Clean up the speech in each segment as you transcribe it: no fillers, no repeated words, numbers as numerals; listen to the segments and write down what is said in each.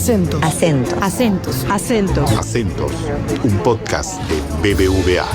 Acentos. Acentos. Acentos. Acentos. Acentos, un podcast de BBVA.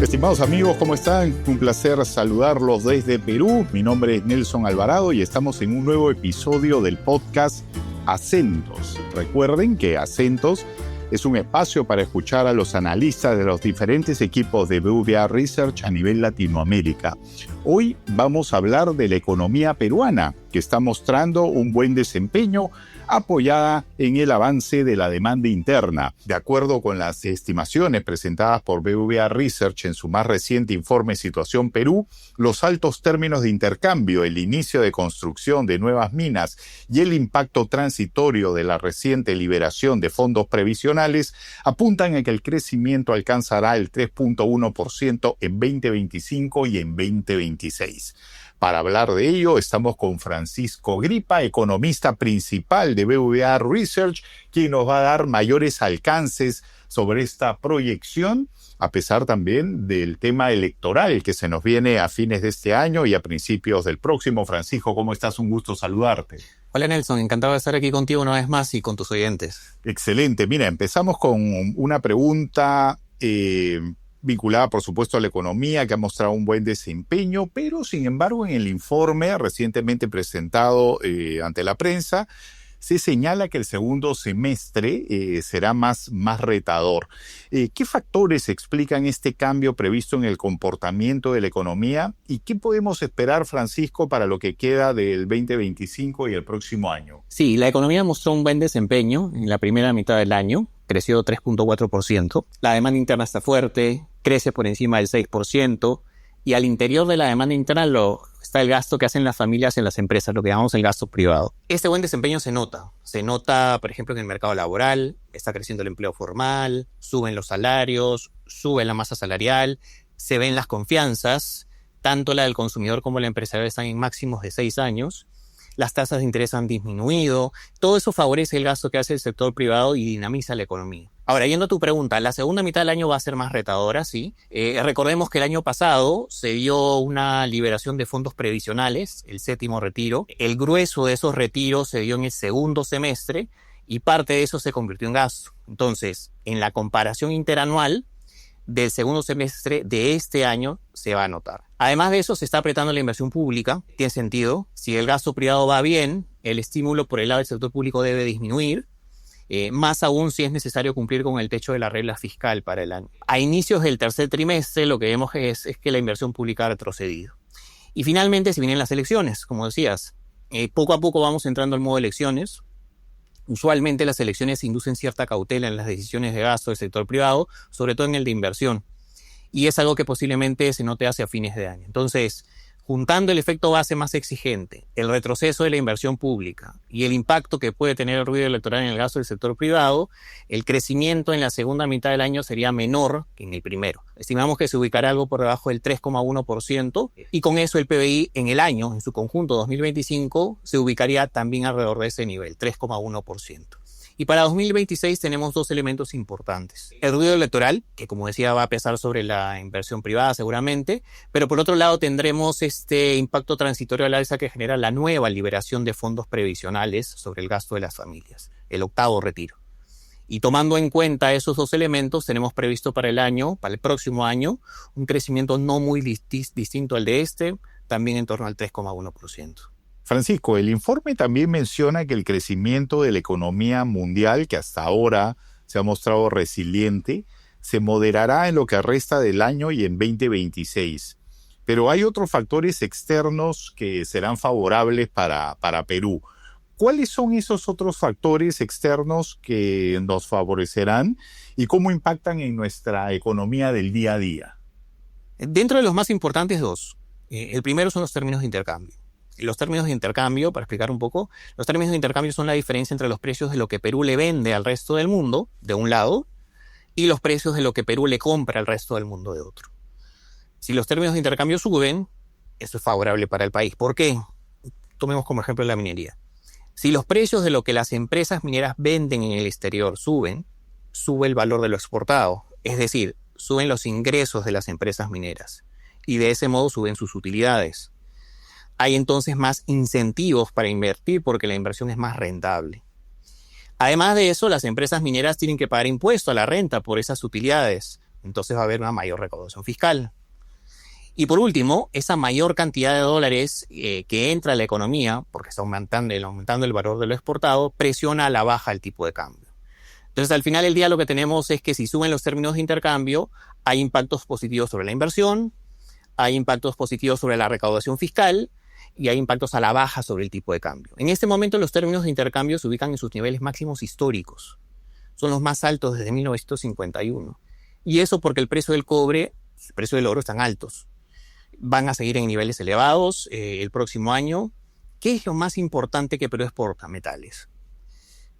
Estimados amigos, ¿cómo están? Un placer saludarlos desde Perú. Mi nombre es Nelson Alvarado y estamos en un nuevo episodio del podcast Acentos. Recuerden que Acentos es un espacio para escuchar a los analistas de los diferentes equipos de BBVA Research a nivel Latinoamérica. Hoy vamos a hablar de la economía peruana, que está mostrando un buen desempeño apoyada en el avance de la demanda interna. De acuerdo con las estimaciones presentadas por BBVA Research en su más reciente informe Situación Perú, los altos términos de intercambio, el inicio de construcción de nuevas minas y el impacto transitorio de la reciente liberación de fondos previsionales apuntan a que el crecimiento alcanzará el 3.1% en 2025 y en 2026. Para hablar de ello, estamos con Francisco Gripa, economista principal de BBVA Research, quien nos va a dar mayores alcances sobre esta proyección, a pesar también del tema electoral que se nos viene a fines de este año y a principios del próximo. Francisco, ¿cómo estás? Un gusto saludarte. Hola Nelson, encantado de estar aquí contigo una vez más y con tus oyentes. Excelente. Mira, empezamos con una pregunta vinculada, por supuesto, a la economía, que ha mostrado un buen desempeño, pero, sin embargo, en el informe recientemente presentado ante la prensa, se señala que el segundo semestre será más retador. ¿Qué factores explican este cambio previsto en el comportamiento de la economía? ¿Y qué podemos esperar, Francisco, para lo que queda del 2025 y el próximo año? Sí, la economía mostró un buen desempeño en la primera mitad del año. Creció 3.4%. La demanda interna está fuerte, crece por encima del 6%, y al interior de la demanda interna está el gasto que hacen las familias en las empresas, lo que llamamos el gasto privado. Este buen desempeño se nota, por ejemplo, en el mercado laboral, está creciendo el empleo formal, suben los salarios, sube la masa salarial, se ven las confianzas, tanto la del consumidor como la empresarial están en máximos de 6 años. Las tasas de interés han disminuido. Todo eso favorece el gasto que hace el sector privado y dinamiza la economía. Ahora, yendo a tu pregunta, la segunda mitad del año va a ser más retadora, sí. Recordemos que el año pasado se dio una liberación de fondos previsionales, el séptimo retiro. El grueso de esos retiros se dio en el segundo semestre y parte de eso se convirtió en gasto. Entonces, en la comparación interanual del segundo semestre de este año se va a notar. Además de eso, se está apretando la inversión pública. Tiene sentido. Si el gasto privado va bien, el estímulo por el lado del sector público debe disminuir. Más aún si es necesario cumplir con el techo de la regla fiscal para el año. A inicios del tercer trimestre, lo que vemos es que la inversión pública ha retrocedido. Y finalmente, si vienen las elecciones, como decías, poco a poco vamos entrando al modo de elecciones. Usualmente las elecciones inducen cierta cautela en las decisiones de gasto del sector privado, sobre todo en el de inversión. Y es algo que posiblemente se note hacia fines de año. Entonces, juntando el efecto base más exigente, el retroceso de la inversión pública y el impacto que puede tener el ruido electoral en el gasto del sector privado, el crecimiento en la segunda mitad del año sería menor que en el primero. Estimamos que se ubicará algo por debajo del 3,1% y con eso el PBI en el año, en su conjunto 2025, se ubicaría también alrededor de ese nivel, 3,1%. Y para 2026 tenemos dos elementos importantes. El ruido electoral, que como decía va a pesar sobre la inversión privada seguramente, pero por otro lado tendremos este impacto transitorio al alza que genera la nueva liberación de fondos previsionales sobre el gasto de las familias, el octavo retiro. Y tomando en cuenta esos dos elementos, tenemos previsto para el próximo año, un crecimiento no muy distinto al de también en torno al 3,1%. Francisco, el informe también menciona que el crecimiento de la economía mundial, que hasta ahora se ha mostrado resiliente, se moderará en lo que resta del año y en 2026. Pero hay otros factores externos que serán favorables para Perú. ¿Cuáles son esos otros factores externos que nos favorecerán y cómo impactan en nuestra economía del día a día? Dentro de los más importantes, dos. El primero son los términos de intercambio. Los términos de intercambio, para explicar un poco, los términos de intercambio son la diferencia entre los precios de lo que Perú le vende al resto del mundo, de un lado, y los precios de lo que Perú le compra al resto del mundo, de otro. Si los términos de intercambio suben, eso es favorable para el país. ¿Por qué? Tomemos como ejemplo la minería. Si los precios de lo que las empresas mineras venden en el exterior suben, sube el valor de lo exportado. Es decir, suben los ingresos de las empresas mineras y de ese modo suben sus utilidades. Hay entonces más incentivos para invertir porque la inversión es más rentable. Además de eso, las empresas mineras tienen que pagar impuesto a la renta por esas utilidades. Entonces va a haber una mayor recaudación fiscal. Y por último, esa mayor cantidad de dólares que entra a la economía, porque está aumentando el valor de lo exportado, presiona a la baja el tipo de cambio. Entonces, al final del día lo que tenemos es que si suben los términos de intercambio, hay impactos positivos sobre la inversión, hay impactos positivos sobre la recaudación fiscal y hay impactos a la baja sobre el tipo de cambio. En este momento los términos de intercambio se ubican en sus niveles máximos históricos. Son los más altos desde 1951. Y eso porque el precio del cobre, el precio del oro están altos. Van a seguir en niveles elevados el próximo año. ¿Qué es lo más importante que Perú exporta? Metales.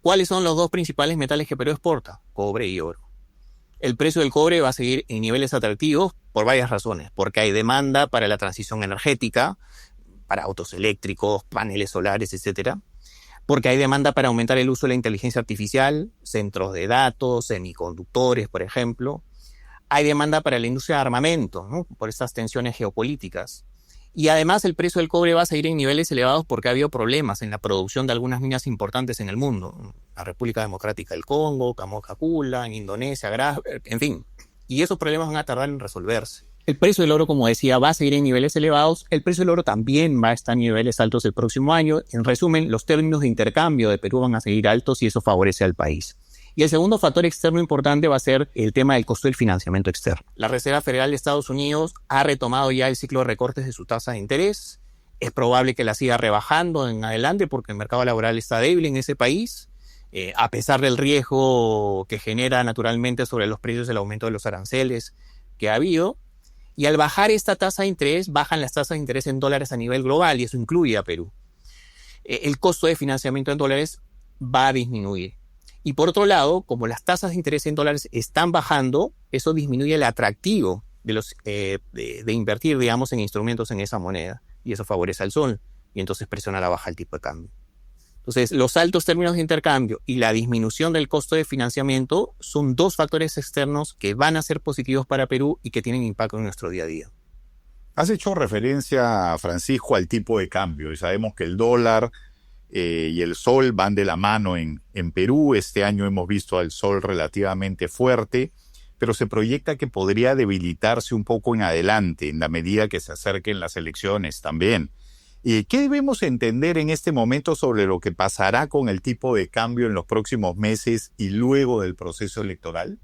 ¿Cuáles son los dos principales metales que Perú exporta? Cobre y oro. El precio del cobre va a seguir en niveles atractivos por varias razones. Porque hay demanda para la transición energética, para autos eléctricos, paneles solares, etc. Porque hay demanda para aumentar el uso de la inteligencia artificial, centros de datos, semiconductores, por ejemplo. Hay demanda para la industria de armamento, ¿no? Por estas tensiones geopolíticas. Y además el precio del cobre va a seguir en niveles elevados porque ha habido problemas en la producción de algunas minas importantes en el mundo. La República Democrática del Congo, Kamoa-Kakula, en Indonesia, Grasberg, en fin. Y esos problemas van a tardar en resolverse. El precio del oro, como decía, va a seguir en niveles elevados. El precio del oro también va a estar en niveles altos el próximo año. En resumen, los términos de intercambio de Perú van a seguir altos y eso favorece al país. Y el segundo factor externo importante va a ser el tema del costo del financiamiento externo. La Reserva Federal de Estados Unidos ha retomado ya el ciclo de recortes de su tasa de interés. Es probable que la siga rebajando en adelante porque el mercado laboral está débil en ese país, a pesar del riesgo que genera naturalmente sobre los precios el aumento de los aranceles que ha habido. Y al bajar esta tasa de interés, bajan las tasas de interés en dólares a nivel global y eso incluye a Perú. El costo de financiamiento en dólares va a disminuir. Y por otro lado, como las tasas de interés en dólares están bajando, eso disminuye el atractivo de invertir, digamos, en instrumentos en esa moneda. Y eso favorece al sol. Y entonces presiona a la baja el tipo de cambio. Entonces, los altos términos de intercambio y la disminución del costo de financiamiento son dos factores externos que van a ser positivos para Perú y que tienen impacto en nuestro día a día. Has hecho referencia, Francisco, al tipo de cambio. Y sabemos que el dólar y el sol van de la mano en Perú. Este año hemos visto al sol relativamente fuerte, pero se proyecta que podría debilitarse un poco en adelante, en la medida que se acerquen las elecciones también. ¿Qué debemos entender en este momento sobre lo que pasará con el tipo de cambio en los próximos meses y luego del proceso electoral?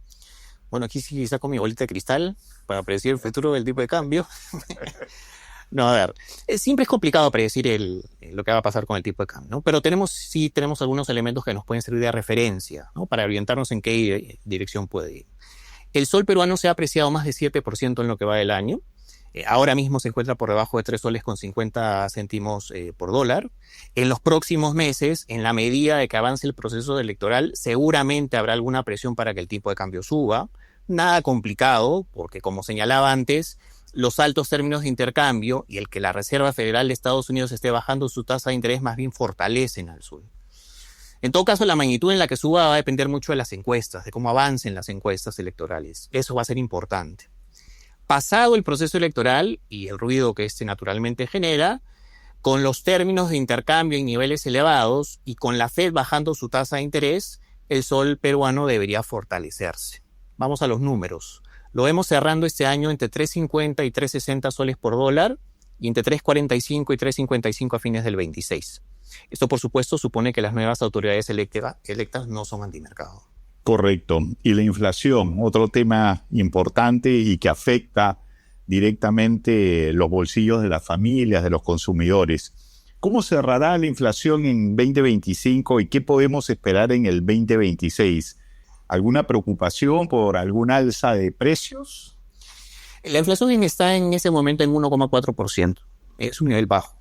Bueno, aquí sí saco mi bolita de cristal para predecir el futuro del tipo de cambio. No, a ver, siempre es complicado predecir lo que va a pasar con el tipo de cambio, ¿no? Pero tenemos algunos elementos que nos pueden servir de referencia, ¿no? Para orientarnos en qué dirección puede ir. El sol peruano se ha apreciado más de 7% en lo que va del año. Ahora mismo se encuentra por debajo de 3 soles con 50 céntimos por dólar. En los próximos meses, en la medida de que avance el proceso electoral, seguramente habrá alguna presión para que el tipo de cambio suba. Nada complicado, porque como señalaba antes, los altos términos de intercambio y el que la Reserva Federal de Estados Unidos esté bajando su tasa de interés más bien fortalecen al sol. En todo caso, la magnitud en la que suba va a depender mucho de las encuestas, de cómo avancen las encuestas electorales. Eso va a ser importante. Pasado el proceso electoral y el ruido que este naturalmente genera, con los términos de intercambio en niveles elevados y con la Fed bajando su tasa de interés, el sol peruano debería fortalecerse. Vamos a los números. Lo vemos cerrando este año entre 3.50 y 3.60 soles por dólar y entre 3.45 y 3.55 a fines del 26. Esto, por supuesto, supone que las nuevas autoridades electas no son antimercado. Correcto. Y la inflación, otro tema importante y que afecta directamente los bolsillos de las familias, de los consumidores. ¿Cómo cerrará la inflación en 2025 y qué podemos esperar en el 2026? ¿Alguna preocupación por alguna alza de precios? La inflación está en ese momento en 1,4%. Es un nivel bajo.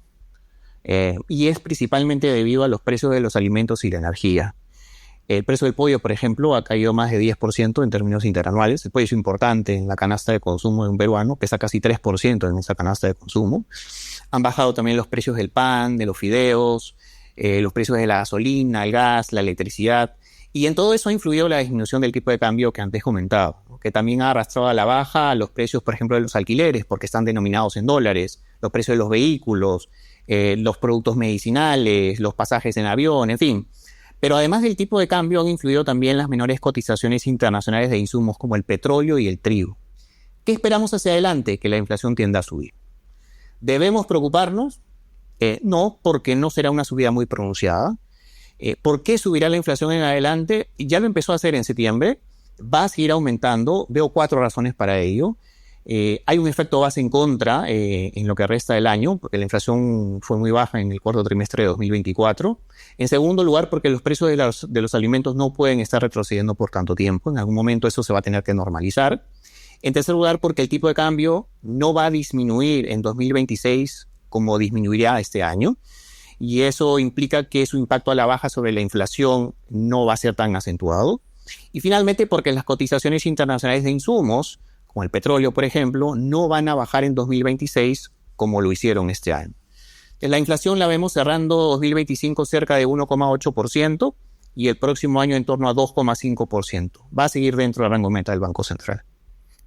Y es principalmente debido a los precios de los alimentos y la energía. El precio del pollo, por ejemplo, ha caído más de 10% en términos interanuales. El pollo es importante en la canasta de consumo de un peruano, pesa casi 3% en esa canasta de consumo. Han bajado también los precios del pan, de los fideos, los precios de la gasolina, el gas, la electricidad. Y en todo eso ha influido la disminución del tipo de cambio que antes comentaba, ¿no? Que también ha arrastrado a la baja los precios, por ejemplo, de los alquileres, porque están denominados en dólares, los precios de los vehículos, los productos medicinales, los pasajes en avión, en fin. Pero además del tipo de cambio han influido también las menores cotizaciones internacionales de insumos como el petróleo y el trigo. ¿Qué esperamos hacia adelante? Que la inflación tienda a subir. ¿Debemos preocuparnos? No, porque no será una subida muy pronunciada. ¿Por qué subirá la inflación en adelante? Ya lo empezó a hacer en septiembre, va a seguir aumentando. Veo 4 razones para ello. Hay un efecto base en contra en lo que resta del año, porque la inflación fue muy baja en el cuarto trimestre de 2024. En segundo lugar, porque los precios de los alimentos no pueden estar retrocediendo por tanto tiempo. En algún momento eso se va a tener que normalizar. En tercer lugar, porque el tipo de cambio no va a disminuir en 2026 como disminuirá este año. Y eso implica que su impacto a la baja sobre la inflación no va a ser tan acentuado. Y finalmente, porque las cotizaciones internacionales de insumos, como el petróleo, por ejemplo, no van a bajar en 2026 como lo hicieron este año. Entonces, la inflación la vemos cerrando 2025 cerca de 1,8% y el próximo año en torno a 2,5%. Va a seguir dentro del rango meta del Banco Central.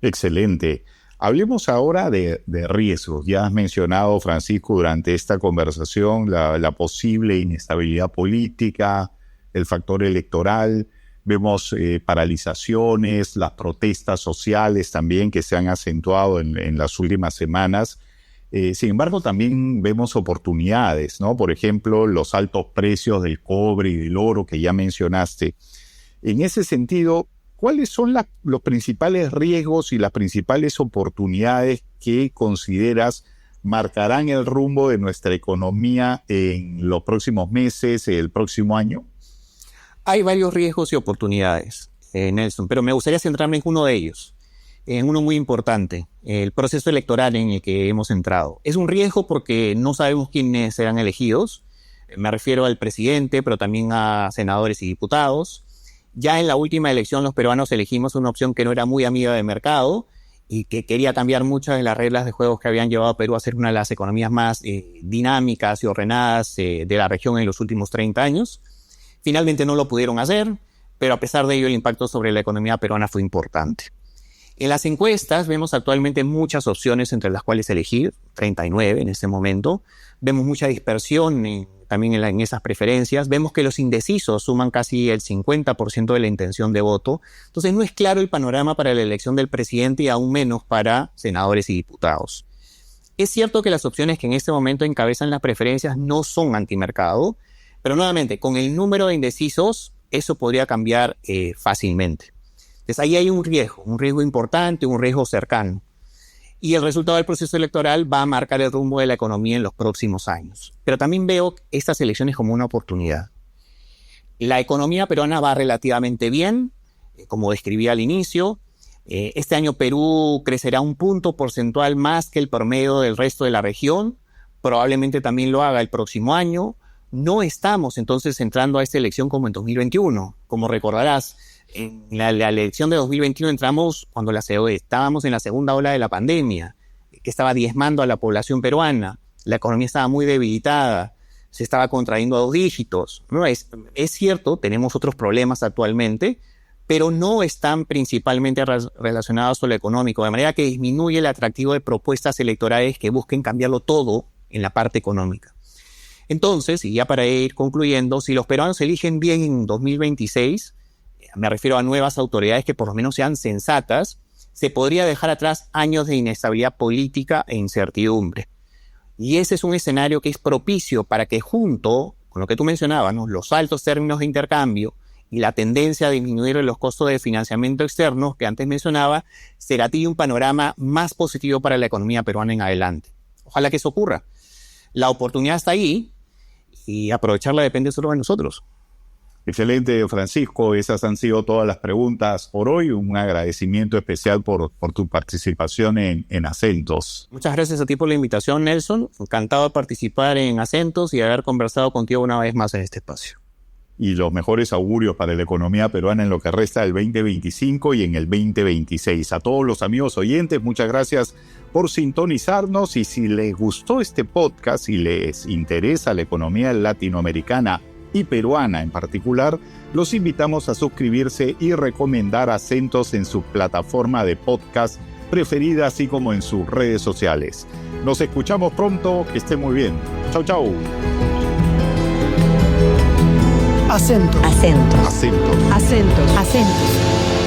Excelente. Hablemos ahora de riesgos. Ya has mencionado, Francisco, durante esta conversación la posible inestabilidad política, el factor electoral. Vemos paralizaciones, las protestas sociales también que se han acentuado en las últimas semanas. Sin embargo, también vemos oportunidades, ¿no? Por ejemplo, los altos precios del cobre y del oro que ya mencionaste. En ese sentido, ¿cuáles son los principales riesgos y las principales oportunidades que consideras marcarán el rumbo de nuestra economía en los próximos meses, el próximo año? Hay varios riesgos y oportunidades, Nelson, pero me gustaría centrarme en uno de ellos, en uno muy importante, el proceso electoral en el que hemos entrado. Es un riesgo porque no sabemos quiénes serán elegidos. Me refiero al presidente, pero también a senadores y diputados. Ya en la última elección los peruanos elegimos una opción que no era muy amiga del mercado y que quería cambiar muchas de las reglas de juego que habían llevado a Perú a ser una de las economías más dinámicas y ordenadas de la región en los últimos 30 años. Finalmente no lo pudieron hacer, pero a pesar de ello el impacto sobre la economía peruana fue importante. En las encuestas vemos actualmente muchas opciones entre las cuales elegir, 39 en este momento. Vemos mucha dispersión también en esas preferencias. Vemos que los indecisos suman casi el 50% de la intención de voto. Entonces no es claro el panorama para la elección del presidente y aún menos para senadores y diputados. Es cierto que las opciones que en este momento encabezan las preferencias no son antimercado, pero nuevamente, con el número de indecisos, eso podría cambiar fácilmente. Entonces ahí hay un riesgo importante, un riesgo cercano. Y el resultado del proceso electoral va a marcar el rumbo de la economía en los próximos años. Pero también veo estas elecciones como una oportunidad. La economía peruana va relativamente bien, como describí al inicio. Este año Perú crecerá un punto porcentual más que el promedio del resto de la región. Probablemente también lo haga el próximo año. No estamos entonces entrando a esta elección como en 2021. Como recordarás, en la elección de 2021 entramos cuando estábamos en la segunda ola de la pandemia, que estaba diezmando a la población peruana. La economía estaba muy debilitada, se estaba contrayendo a 2 dígitos. No, es cierto, tenemos otros problemas actualmente, pero no están principalmente relacionados con lo económico, de manera que disminuye el atractivo de propuestas electorales que busquen cambiarlo todo en la parte económica. Entonces, y ya para ir concluyendo, si los peruanos eligen bien en 2026, me refiero a nuevas autoridades que por lo menos sean sensatas, se podría dejar atrás años de inestabilidad política e incertidumbre. Y ese es un escenario que es propicio para que junto con lo que tú mencionabas, ¿no?, los altos términos de intercambio y la tendencia a disminuir los costos de financiamiento externo que antes mencionaba, se gatille un panorama más positivo para la economía peruana en adelante. Ojalá que eso ocurra. La oportunidad está ahí y aprovecharla depende solo de nosotros. Excelente, Francisco. Esas han sido todas las preguntas por hoy. Un agradecimiento especial por tu participación en Acentos. Muchas gracias a ti por la invitación, Nelson. Encantado de participar en Acentos y de haber conversado contigo una vez más en este espacio. Y los mejores augurios para la economía peruana en lo que resta del 2025 y en el 2026. A todos los amigos oyentes, muchas gracias por sintonizarnos. Y si les gustó este podcast y les interesa la economía latinoamericana y peruana en particular, los invitamos a suscribirse y recomendar Acentos en su plataforma de podcast preferida, así como en sus redes sociales. Nos escuchamos pronto, que estén muy bien. Chau, chau. Acentos. Acentos. Acentos.